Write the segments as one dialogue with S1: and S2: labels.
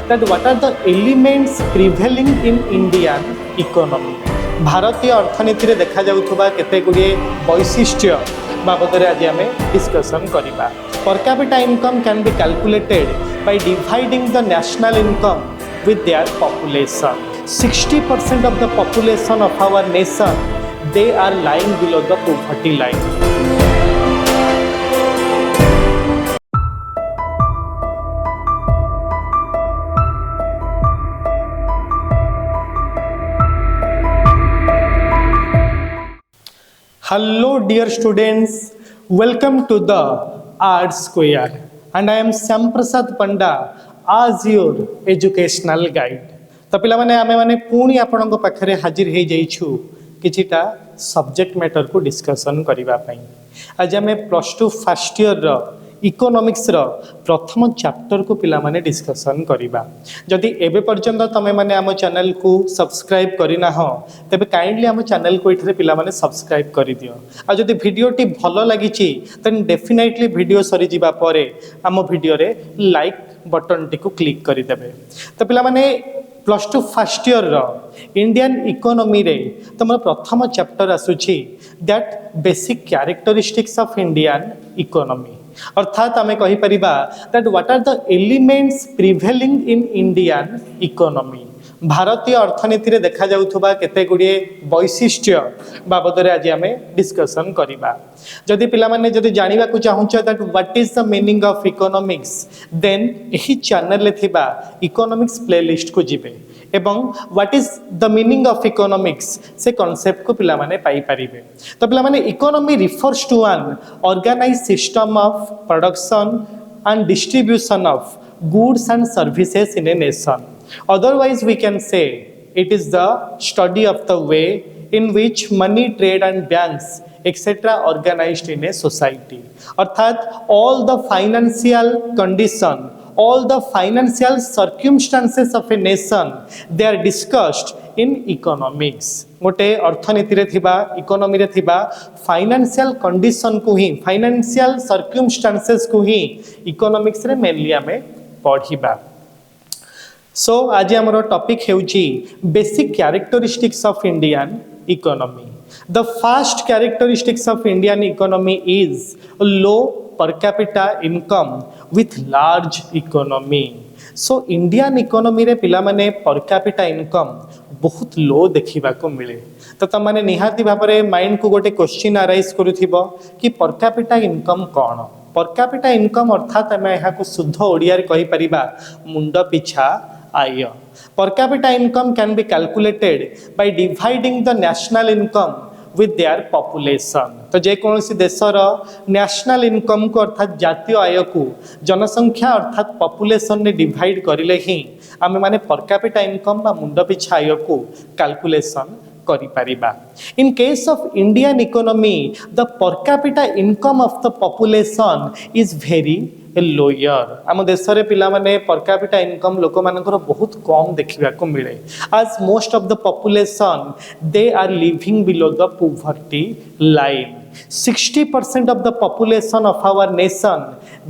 S1: that what are the elements prevailing in Indian economy. भारतीय अर्थनीति रे देखा जाउथबा केते गुडी वैशिष्ट्य बाबदरे आज आमे डिस्कशन करिबा. Per capita income can be calculated by dividing the national income with their population. 60% of the population of our nation, they are lying below the poverty line. Hello dear students, welcome to the Art Square and I am Sam Prasad Panda as your educational guide. तो पिला माने आमे माने पुणी आपनक पाखरे हाजिर हे जाइछु किछिटा subject matter को discussion करिबा पई. आज आमे प्लस 2 फर्स्ट ईयर रो इकोनॉमिक्स रो प्रथम चैप्टर को पिला माने डिस्कशन करिबा. जदि एबे पर्यंत तमे माने आम चैनल को सब्सक्राइब करिना हो तबे काइंडली आम चैनल को इठरे पिला माने सब्सक्राइब करि दियो. आ जदि वीडियो टी भलो लागिछि देन डेफिनेटली वीडियो सरी जिबा परे आम वीडियो रे लाइक बटन टी को क्लिक करि देबे. तो पिला माने प्लस 2 फर्स्ट ईयर रो इंडियन इकोनॉमी रे तमर प्रथम चैप्टर आसुछि that basic characteristics of Indian economy. अर्थात आमे कहि परिबा that what are the elements prevailing in Indian economy. भारतीय अर्थनीति रे देखा जाउथबा केते गुडी वैशिष्ट्य बाबदरे आज आमे डिस्कशन करिबा. जदि पिला माने जदि जानिबा को चाहुछ that what is the meaning of economics then एही चैनल ले थिबा इकोनॉमिक्स प्लेलिस्ट को जिबे एवं what is the meaning of economics से कांसेप्ट को पिला माने पाई परिबे. तो पिला माने economy refers to an organised system of production and distribution of goods and services in a nation. Otherwise, we can say it is the study of the way in which money, trade and banks etc. organized in a society. अर्थात all the financial condition, all the financial circumstances of a nation, they are discussed in economics. गोटे अर्थनीति रे थिबा economy रे थिबा financial condition को ही financial circumstances को ही economics रे mainly आमे पढिबा. सो आज आमर टॉपिक हेउची basic characteristics of Indian economy. The first characteristics of Indian economy is low per capita income with large economy. So Indian economy रे पिला माने पर कैपिटा इनकम बहुत लो देखिबा को मिले. तो त माने निहाती भाबरे माइंड को गोटे क्वेश्चन अराइज करूथिबो कि पर कैपिटा इनकम कोन. पर कैपिटा इनकम अर्थात हमें यहाँ को शुद्ध ओडिया रे कहि परिबा मुंड पिछा आय. Per capita income can be calculated by dividing the national income with their population. तो जे कोनोसी देशर नेशनल इनकम को अर्थात जातीय आय को जनसंख्या अर्थात पॉपुलेशन ने डिवाइड करिले ही आमे माने पर कैपिटा इनकम बा मुंड पिछा आय को कैलकुलेशन करि परिबा. In case of Indian economy, the per capita income of the population is very lower. आम देश रे पिला माने पर कैपिटा इनकम लोक मानकर बहुत कम देखिबा को मिले. आज most of the population they are living below the poverty line. 60% of the population of our nation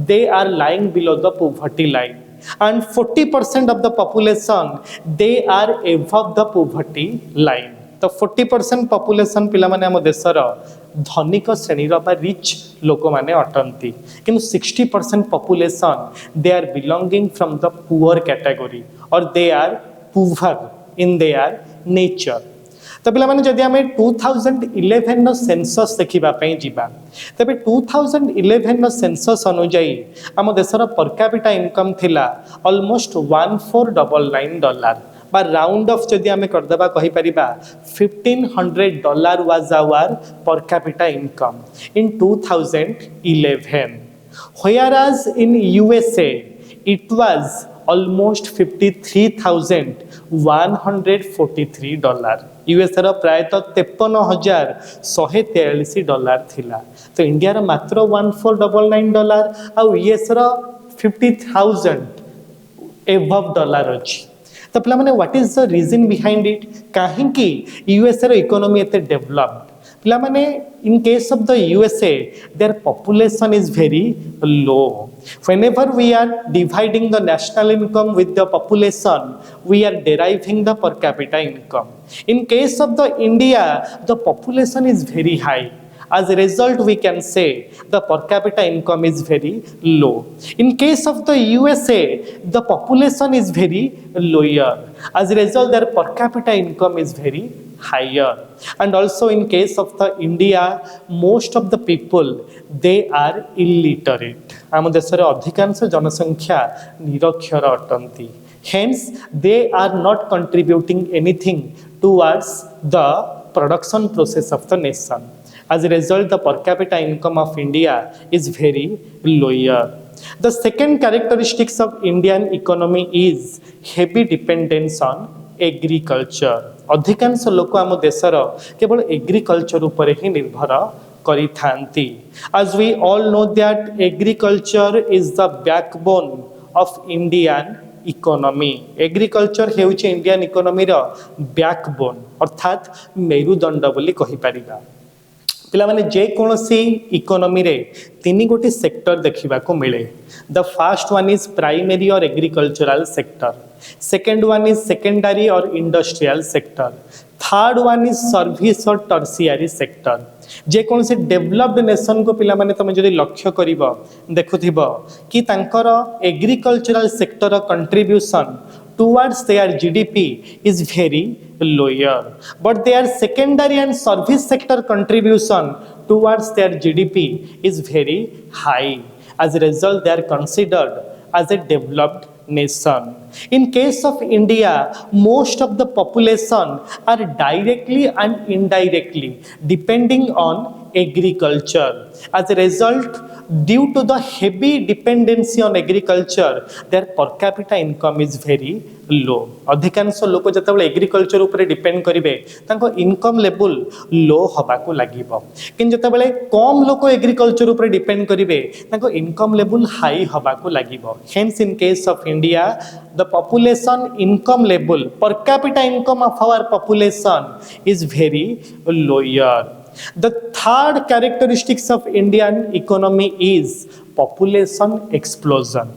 S1: they are lying below the poverty line and 40% of the population they are above the poverty line. तो 40% population पिला माने हम देशर धनिक श्रेणी रो बा rich लोक माने अटंती किंतु 60% population they are belonging from the poor category और they are poor in their nature. तो पिला माने जदि हमें 2011 नो सेंसस देखिबा पई जिबा तबे 2011 नो सेंसस अनुଯାयी हम देशर पर कैपिटा इनकम थिला ऑलमोस्ट $1499 बा राउंड ऑफ जदि आमे कर देबा कहि परिबा $1500 was our per capita income in 2011. whereas in USA it was almost $53,143. US रो प्रायतः $53,143 थिला. तो इंडिया रो मात्र $1499 और यूएस रो 50,000 एबव डॉलर अछि. तो पिला माने what is the reason behind it. काहे कि यूएस रो इकोनॉमी एते डेवलप्ड पिला माने in case of the USA their population is very low. Whenever we are dividing the national income with the population, we are deriving the per capita income. In case of the India, the population is very high. As a result, we can say the per capita income is very low. In case of the USA, the population is very lower. As a result, their per capita income is very higher. And also in case of the India, most of the people, they are illiterate. आम देश रे अधिकांश जनसंख्या निरक्षर अटंती. Hence, they are not contributing anything towards the production process of the nation. As a result, the per capita income of India is very lower. The second characteristics of Indian economy is heavy dependence on agriculture. अधिकांश लोक आम देशर केवल agriculture उपर ही निर्भर करिथांती. As we all know that agriculture is the backbone of Indian economy. Agriculture हेउची Indian economy रो backbone अर्थात मेरुदंड बोली कहि परिबा. पिला माने जे कोनोसी इकोनॉमी रे तीन गोटी सेक्टर देखिबा को मिले. The first one is primary or agricultural sector, second one is secondary or industrial sector, third one is service or tertiary sector. जे कौन से डेवलप्ड नेशन को पिला माने तमे जदि लक्ष्य करिवो देखुथिबो कि तांकर agricultural sector contribution towards their GDP is very lower, but their secondary and service sector contribution towards their GDP is very high. As a result, they are considered as a developed nation. In case of India, most of the population are directly and indirectly depending on agriculture. As a result, due to the heavy dependency on agriculture, their per capita income is very low. अधिकांश लोक जतबेले agriculture ऊपर depend करिवे तांको income level low हबा को लागिवो, किन जतबेले कम लोक agriculture ऊपर डिपेंड करिवे तांको इनकम लेवल हाई हबा को लागिवो. Hence, in case of India, the population income level, per capita income of our population is very lower. The third characteristics of Indian economy is population explosion.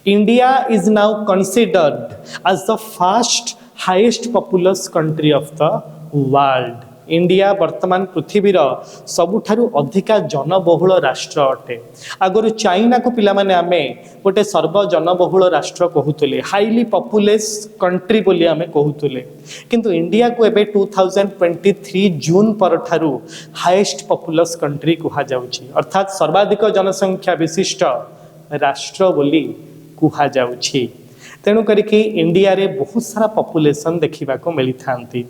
S1: India is now considered as the first highest populous country of the world. India वर्तमान पृथ्वीर सबुठारु अधिका जनबहुल राष्ट्र अटे. आगरु China को पिला माने आमे गोटे सर्व जनबहुल राष्ट्र कहूतले, हाईली पॉपुलस कंट्री बोली आमे कहूतले, किंतु इंडिया को एबे 2023 जून पर ठारु हाईएस्ट पॉपुलस कंट्री कहा जाउची, अर्थात सर्वाधिक जनसंख्या विशिष्ट राष्ट्र बोली कहा जाउची. तेणु करिके इंडिया रे बहुत सारा पॉपुलेशन देखिबा को मिली थांती.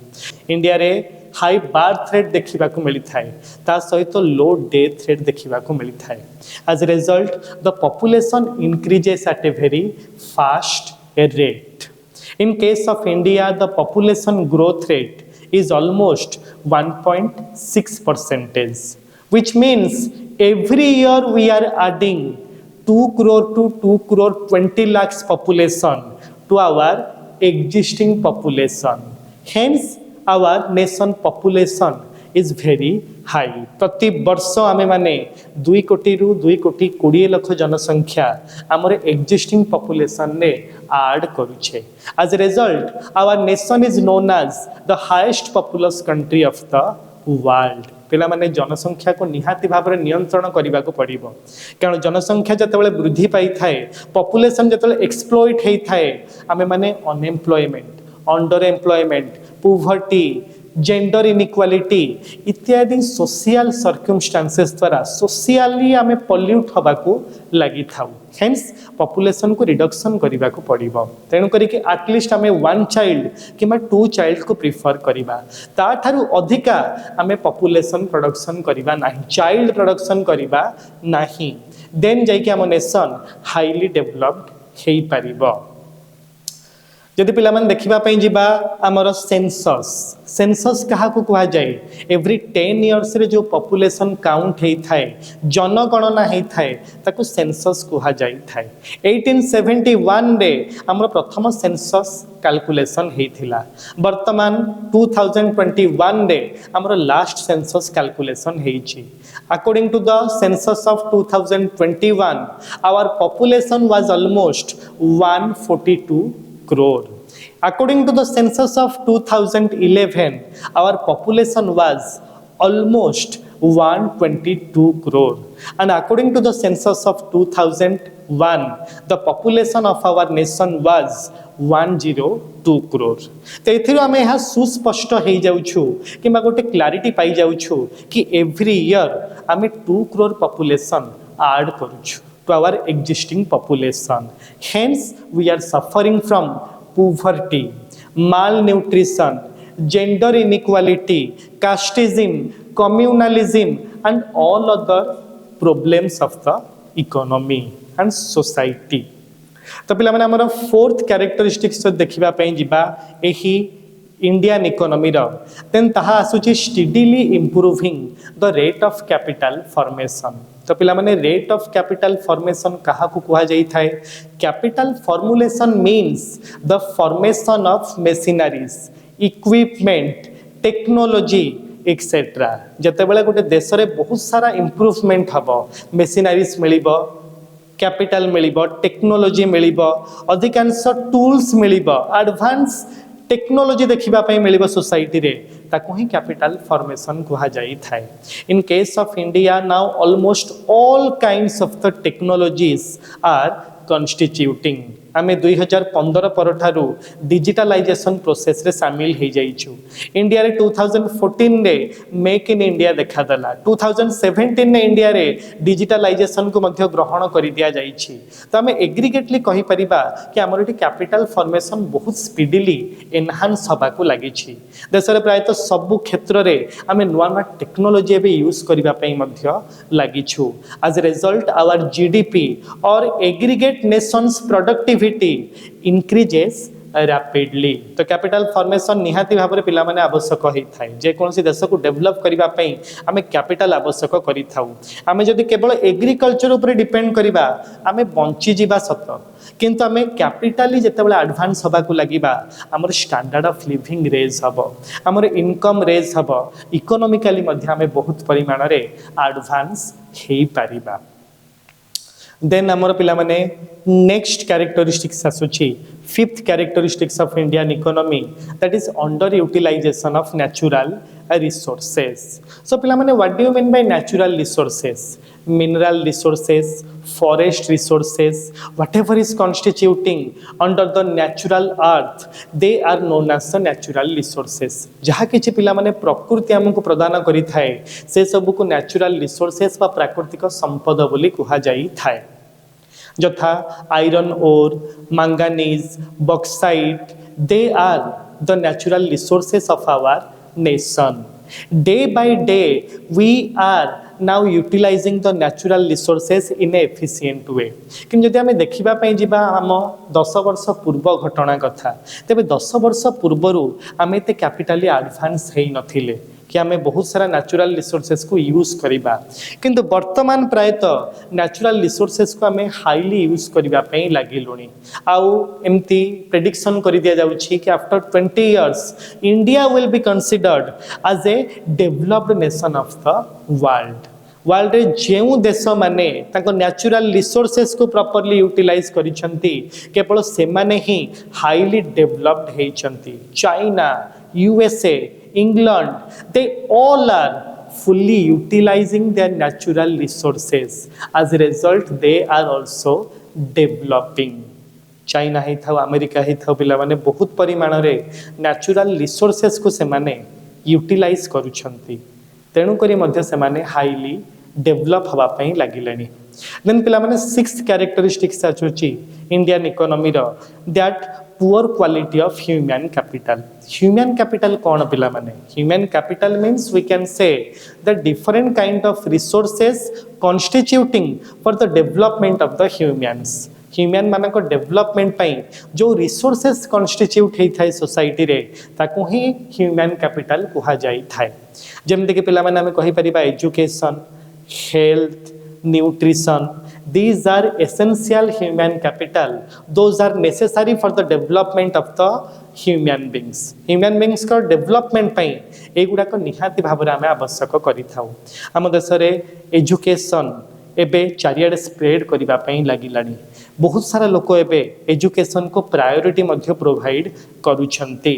S1: इंडिया रे हाई बर्थ रेट देखा मिली थाए, ता सहित लो डेथ रेट देखा मिली थाए. As a result the population increases at a very fast rate. In case of India the population growth rate is almost 1.6%, which means every year we are adding 2 crore to 2 crore 20 lakhs population to our existing population. Hence our nation population is very high. प्रति वर्ष आमे माने 2 कोटी रु 2 कोटी 20 लाख जनसंख्या आमर existing population ने add करूछे. As a result, our nation is known as the highest populous country of the world. पिला माने जनसंख्या को निहाती भाव में नियंत्रण करने को पड़ो, कारण जनसंख्या जितेबाला वृद्धि पाई थाए, पॉपुलेशन जितेबाला एक्सप्लॉइट होता है, आमे माने unemployment, under employment, poverty, gender inequality इत्यादि सोशल सर्कमस्टांसेस द्वारा सोशली आमे पॉल्यूट हवा को लगी थाउ. हेंस पॉपुलेशन को रिडक्शन करने को पड़ो. तेणु करिके एटलिस्ट आमे 1 चाइल्ड किंबा 2 चाइल्ड को प्रिफर करिबा, ता थारु अधिका आमे पॉपुलेशन प्रोडक्शन करिबा नाही, चाइल्ड प्रोडक्शन करिबा नाही. देन जाइके आम नेशन हाईली डेवलप्ड हेई परिबो. जदि पिला माने देखिबा पई जिबा हमर सेंसस सेंसस कहा को कहा जाए एवरी 10 इयर्स रे जो पॉपुलेशन काउंट हेई थाए जनगणना हेई थाए ताको सेंसस कहा जाई थाए 1871 रे हमर प्रथम सेंसस कैलकुलेशन हेई थिला वर्तमान 2021 रे हमर लास्ट सेंसस कैलकुलेशन हेई छी according to the census of 2021 our population was almost 142 crore. According to the census of 2011, our population was almost 122 crore. And according to the census of 2001, the population of our nation was 102 crore. तो एथिरो आमे यहाँ सुस्पष्ट हो जाउछु कि गोटे clarity पाई जाउछु कि every year आमे 2 crore population add करूछु to our existing population. Hence, we are suffering from poverty, malnutrition, gender inequality, casteism, communalism, and all other problems of the economy and society. तो पिला माने हमर फोर्थ कैरेक्टरिस्टिक्स देखिबा पई जिबा एही इंडियन इकोनॉमी रो then ताहा आसुची steadily improving the rate of capital formation तो पिला माने रेट ऑफ कैपिटल फॉर्मेशन कहा को कहा जाई थाए capital formulation means the formation of machineries equipment technology etcetera जते बेले गोटे देश रे बहुत सारा इंप्रूवमेंट हबो मशीनरीज मिलिबो कैपिटल मिलिबो टेक्नोलॉजी मिलिबो अधिकांश टूल्स मिलिबो एडवांस टेक्नोलॉजी देखिबा पई मिलिबो सोसाइटी रे ताको ही कैपिटल फॉर्मेशन कहा जाई थाए in case of India now almost all kinds of the technologies are constituting आमे 2015 परठारु डिजिटलाइजेशन प्रोसेस रे शामिल हो जाइछु इंडिया रे 2014 रे मेक इन इंडिया देखा दला 2017 ने इंडिया रे डिजिटलाइजेशन को मध्य ग्रहण करि दिया जाइछि तो आमे एग्रीगेटली कहि परिबा कि हमर एटी कैपिटल फॉर्मेशन बहुत स्पीडीली एनहांस हबा को लागि छि देश रे प्राय तो सब क्षेत्र रे आमे नुवा नुवा टेक्नोलॉजी एबे यूज करिबा पई मध्य लागि छु as a result our GDP और aggregate nations productivity increases rapidly तो कैपिटल फॉर्मेशन निहाती भाव में पिला माने आवश्यक होई थाए जे कोनसी देश को डेवलप करिबा पई आमे कैपिटल आवश्यक करि थाउ आमे जदि केवल एग्रीकल्चर ऊपर डिपेंड करिबा आमे बंची जीवा सत किंतु आमे कैपिटली जेतेबेले एडवांस हबा को लागिबा हमर स्टैंडर्ड ऑफ लिविंग रेज हबो हमर इनकम रेज हबो इकोनॉमिकली मध्ये आमे बहुत परिमाण रे एडवांस हेई परिबा देन हमर पिला माने नेक्स्ट कैरेक्टरिस्टिक्स आसुची fifth characteristics of Indian economy that is under utilization of natural resources so पिला माने what do you mean by natural resources mineral resources forest resources whatever is constituting under the natural earth they are known as the natural resources जहा किछि पिला माने प्रकृति हमको प्रदान करि थाए से सब को natural resources बा प्राकृतिक संपद बोली कहा जाई थाए जथा iron ore manganese bauxite they are the natural resources of our nation day by day we are now utilizing the natural resources in a efficient way कि जदि आमे देखिबा पई जिबा हम 10 वर्ष पूर्व घटना कथा तबे 10 वर्ष पूर्वरु आमे ते कैपिटली एडवांस हेई नथिले कि आमे बहुत सारा नेचुरल रिसोर्सेस को यूज करिबा किंतु वर्तमान प्रायतो नेचुरल रिसोर्सेस को आमे हाईली यूज करिबा पई लागिलोनी आउ एमती प्रेडिक्शन करि दिया जाउछि कि after 20 years India will be considered as a developed nation of the world रे जेउ देश माने ताको नेचुरल रिसोर्सेस को प्रॉपर्ली यूटिलाइज करिसंती केवल से माने ही हाईली डेवलप्ड हेइसंती China USA England, they all are fully utilizing their natural resources. As a result, they are also developing. China ही था, अमेरिका ही था, पिला माने बहुत परिमाण रे natural resources को से माने utilize करुछंती. तेणु करी मध्य से माने highly develop हवा पई लागिलेनी. Then पिला माने sixth characteristics आछुची Indian economy row that poor quality of human capital. Human capital कौन पिला माने human capital means we can say the different kind of resources constituting for the development of the humans. Human मानक development पाई जो resources constitute होता है society रे ताकू ही human capital कुहा जाई थाए जमते कि पिला माने हमें कहि परिबा education health nutrition these are essential human capital those are necessary for the development of the human beings का development पाई एगुड़ा को निहाती भाव आम आवश्यक करिथाउ आम देश में एजुकेशन एबे चारियाडे स्प्रेड करने लगिलानी बहुत सारा लोक एबे एजुकेशन को प्रायोरिटी मध्य प्रोवाइड करुछंती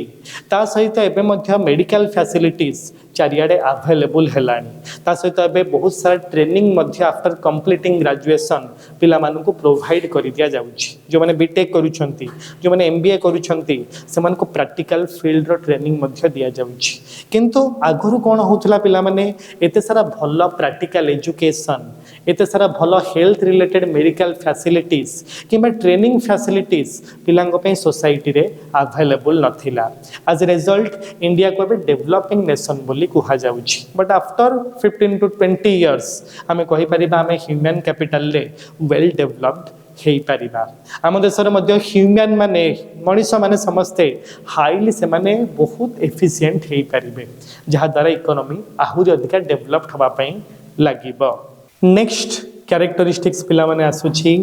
S1: ता सहित एबे मध्य मेडिकल फैसिलिटीज चारियाडे अवेलेबल हेलानी ता सहित एबे बहुत सारा ट्रेनिंग मध्य आफ्टर कंप्लीटिंग ग्रेजुएशन पिला मानन को प्रोवाइड कर दिया जाउछि जो माने बीटेक करुछंती जो माने एमबीए करुछंती से मान को प्रैक्टिकल फील्ड रो ट्रेनिंग मध्य दिया जाउछि किंतु आगरु कोन होतला पिला माने एते सारा भलो प्रैक्टिकल एजुकेशन एते सारा भलो हेल्थ रिलेटेड मेडिकल फैसिलिटीज किंबा ट्रेनिंग फैसिलिटीज पिलांग पे सोसाइटी रे अवेलेबल नथिला एज ए रिजल्ट इंडिया को डेवलपिंग नेशन बोली कहा जाउछि बट आफ्टर 15 to 20 इयर्स हमें कहि परिबा हमें ह्यूमन कैपिटल रे वेल डेवलप्ड हेई परिबा आम देश रे ह्यूमन माने मनीष माने समस्ते हाईली से माने बहुत एफिशिएंट हेई परिबे जहा द्वारा इकोनॉमी आहुरी अधिक डेवलप्ड हवा पई लागिबो नेक्स्ट कैरेक्टरिस्टिक्स पिला माने आसुछि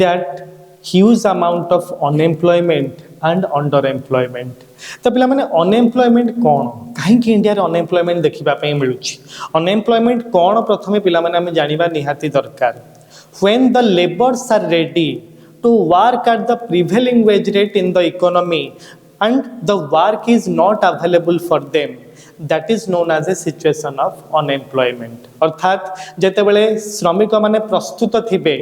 S1: that huge amount of unemployment and underemployment तो पिला माने अनएम्प्लॉयमेंट कौन कहीं इंडिया रे अनएम्प्लॉयमेंट देखिबा पई मिलुछि अनएम्प्लॉयमेंट कौन प्रथमे पिला माने हमें जानिबा निहाती दरकार when the laborers are ready to work at the prevailing wage rate in the economy and the work is not available for them that is known as a situation of unemployment अर्थात जेते बेले श्रमिक माने प्रस्तुत थिबे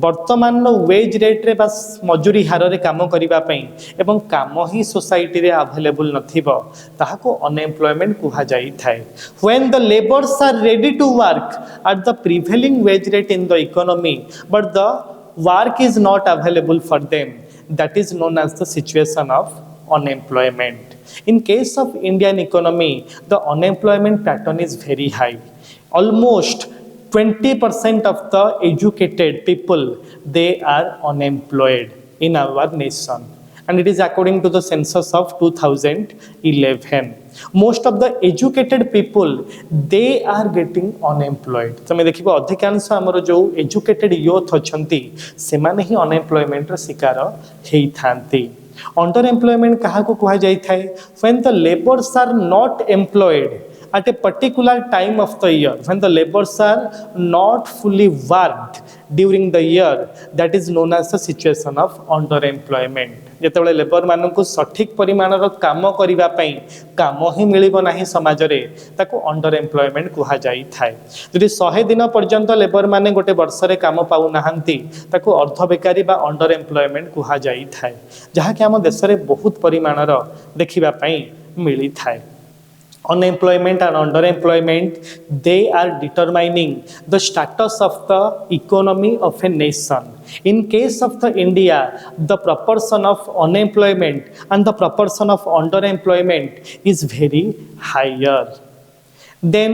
S1: वर्तमान wage rate रे बस मजूरी हार रे काम करिबा पई एवं काम ही सोसाइटी रे अवेलेबल नथिबो ताहाको अनएम्प्लॉयमेंट कुहा जाई थाए when the laborers are ready to work at the prevailing wage rate in the economy but the work is not available for them that is known as the situation of unemployment in case of Indian economy the unemployment pattern is very high almost 20% of the educated people they are unemployed in our nation and it is according to the census of 2011 most of the educated people they are getting unemployed तमे देखिबो अधिकांश हमर जो educated youth अछंती से माने ही unemployment रो शिकार हेई थांती under employment कहा को कहा जाई थाए when the laborers are not employed at a particular time of the year when the laborers are not fully worked during the year that is known as the situation of underemployment जेतेबेले labour मानन को सठिक परिमाण रो काम करिबा पई काम ही मिलिबो नाही समाज रे ताको अंडर एम्प्लॉयमेंट कुहा जाई थाए जदि 100 दिन पर्यंत लेबर माने गोटे वर्ष रे काम पाउ नाहंती ताको अर्ध बेकारी बा अंडर एम्प्लॉयमेंट कुहा जाई थाए जहा कि हम देश रे बहुत परिमाण रो देखिबा पई मिली थाए unemployment and underemployment they are determining the status of the economy of a nation in case of the India the proportion of unemployment and the proportion of underemployment is very higher then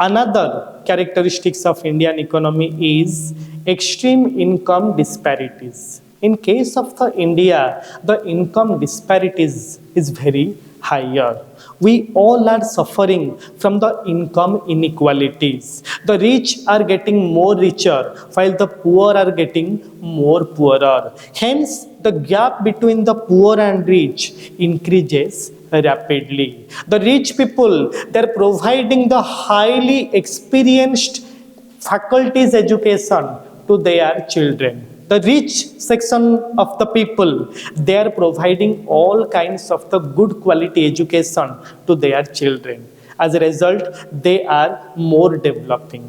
S1: another characteristics of Indian economy is extreme income disparities in case of the India the income disparities is very higher we all are suffering from the income inequalities the rich are getting more richer while the poor are getting more poorer hence the gap between the poor and rich increases rapidly the rich people they are providing the highly experienced faculties education to their children the rich section of the people they are providing all kinds of the good quality education to their children as a result they are more developing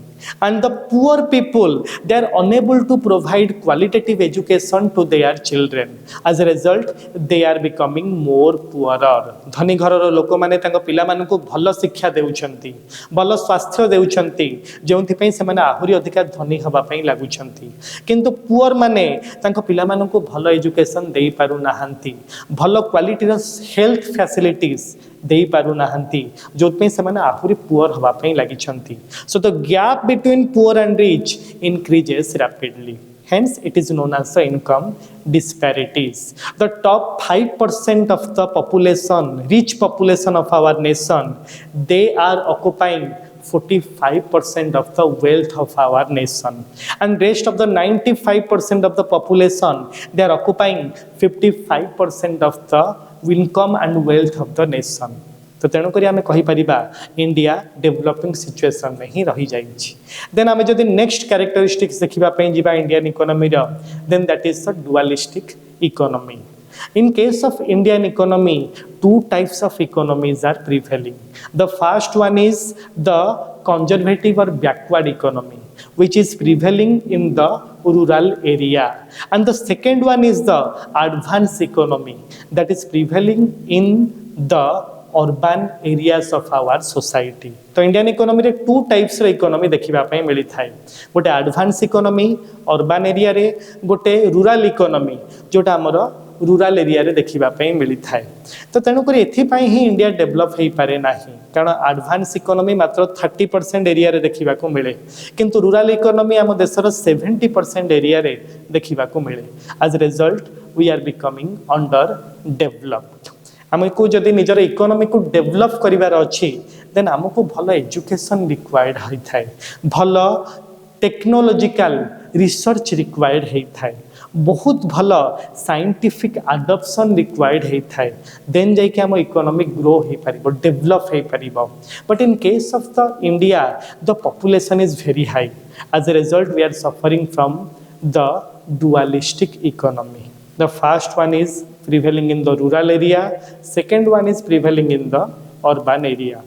S1: and the poor people they are unable to provide qualitative education to their children as a result they are becoming more poorer धनी घरर लोक माने तांको पिला मान को भल शिक्षा देउछंती भल स्वास्थ्य देउछंती जेउथि पई से माने आहुरी अधिक धनी हबा पई लागुछंती किंतु पुअर माने तांको पिला मान को भल एजुकेशन देई पारु नाहंती भल क्वालिटी रो हेल्थ फैसिलिटीज देई पारु नाहंती जोतपे से माने आहुरी पुअर हबा पई लागि छंती so the gap between poor and rich increases rapidly Hence, it is known as the income disparities. The top 5% of the population, rich population of our nation, they are occupying 45% of the wealth of our nation, and rest of the 95% of the population, they are occupying 55% of the income and wealth of the nation. तो तेणुक आम कहीपर India developing situation में ही रही जाइए. Then आम जब next characteristics देखापी जा Indian economy then that is the dualistic economy. In case of Indian economy, two types of economies are prevailing. The first one is the conservative or backward economy, which is prevailing in the rural area. And the second one is the advanced economy that is prevailing in the urban areas of our society. तो Indian economy रे two types रे economy देखिबा पई मिली थाए. गोटे advance economy urban area रे, गोटे rural economy जोटा हमर रूरल एरिया रे देखिबा पई मिली थाए. तो तेणुक एथिपाई ही इंडिया डेवलप हो पारे नाही, कारण एडवांस इकोनॉमी मात्र 30% एरिया रे देखिबा को मिले, किंतु रूरल इकोनॉमी आम देशर 70% एरिया रे देखिबा को मिले. As result we are becoming underdeveloped. आमको जदि निजर इकोनॉमी को डेवलप करिवार अछि देन आमको भल एजुकेशन रिक्वायर्ड होता है, भल टेक्नोलॉजिकल रिसर्च रिक्वायर्ड होता है, बहुत भल साइंटिफिक अडॉप्शन रिक्वायर्ड होता है. देन जाइए आम इकोनॉमी ग्रो हो पार, डेवलप हो पार. But in case of the India the population is very high. As a result we are suffering from the dualistic economy. The first one is prevailing in the rural area, second one is prevailing in the urban area.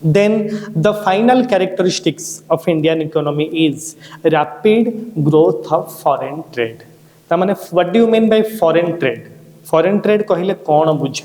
S1: Then the final characteristics of Indian economy is rapid growth of foreign trade. तामाने what do you mean by foreign trade? Foreign trade कहले कौन बुझ?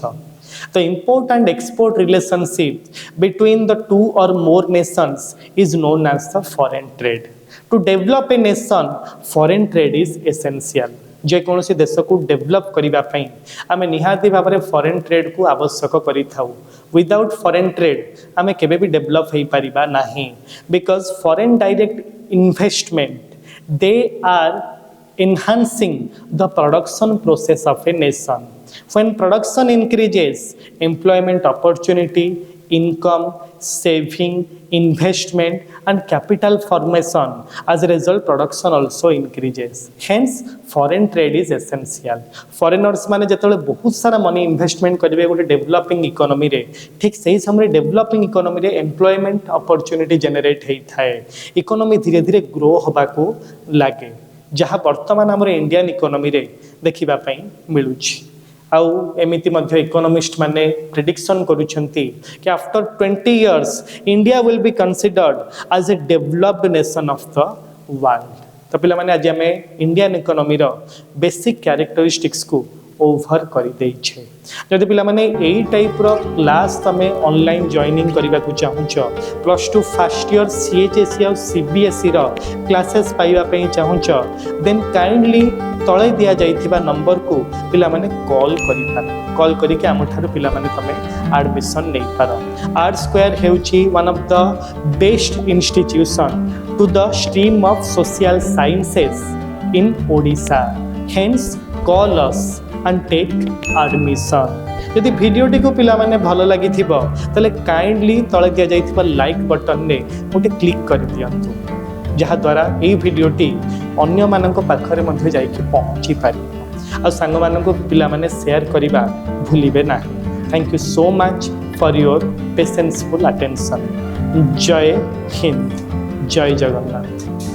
S1: The import and export relationship between the two or more nations is known as the foreign trade. To develop a nation, foreign trade is essential. जेकोसी देश को develop करने आम निहाती भाव में फॉरेन ट्रेड को आवश्यक करिथाउ. विदाउट फॉरेन ट्रेड आम केबे भी डेवलप हो पारिबा नाही, because foreign direct investment they are enhancing the production process of a nation. When production increases, employment opportunity, income, saving, investment and capital formation, as a result production also increases. Hence foreign trade is essential. Foreigners माने जेतले बहुत सारा money investment करिवे गोटे developing economy रे, ठीक सही समय developing economy रे एम्प्लॉयमेंट अपॉर्चुनिटी जनरेट होता है, इकोनॉमी धीरे धीरे ग्रो होबा को लागे, जहाँ वर्तमान आम इंडियन इकोनॉमी रे देखिबा पई मिलुछि. आउ एमिति मध्य इकोनॉमिस्ट माने प्रेडिक्शन करूछंती कि after 20 years India will be considered as a developed nation of the world. तो पिला माने आज आम इंडियन इकोनॉमी रो बेसिक कैरेक्टरिस्टिक्स को ओवर कर देइछे. जदि पिला माने एई टाइप रो क्लास तमे ऑनलाइन जॉइनिंग करबा को चाहुछ, +2 फर्स्ट ईयर सीएचएसई और सीबीएसई रो क्लासेस पाइबा पई चाहुछ, देन काइंडली तळे दिया जाइथिबा नंबर को पिला माने कॉल करिके आमठार पिला माने तमे एडमिशन नै पारो. आर स्क्वायर हेउची one of the best institution to the stream of social sciences in Odisha. Hence call us and take admission. यदि वीडियोटी को पिला माने भलो लगी थिबो तले काइंडली तळे दिया जाइथिबा लाइक बटन ने मोटे क्लिक कर दियंतु, जहा द्वारा ए वीडियोटी अन्य मानक पाखरे मध्ये जाई के पहुंची पारि आ संग मानक पिला माने शेयर करिबा भूलिबे ना. Thank you so much for your patienceful attention. जय हिंद, जय जगन्नाथ.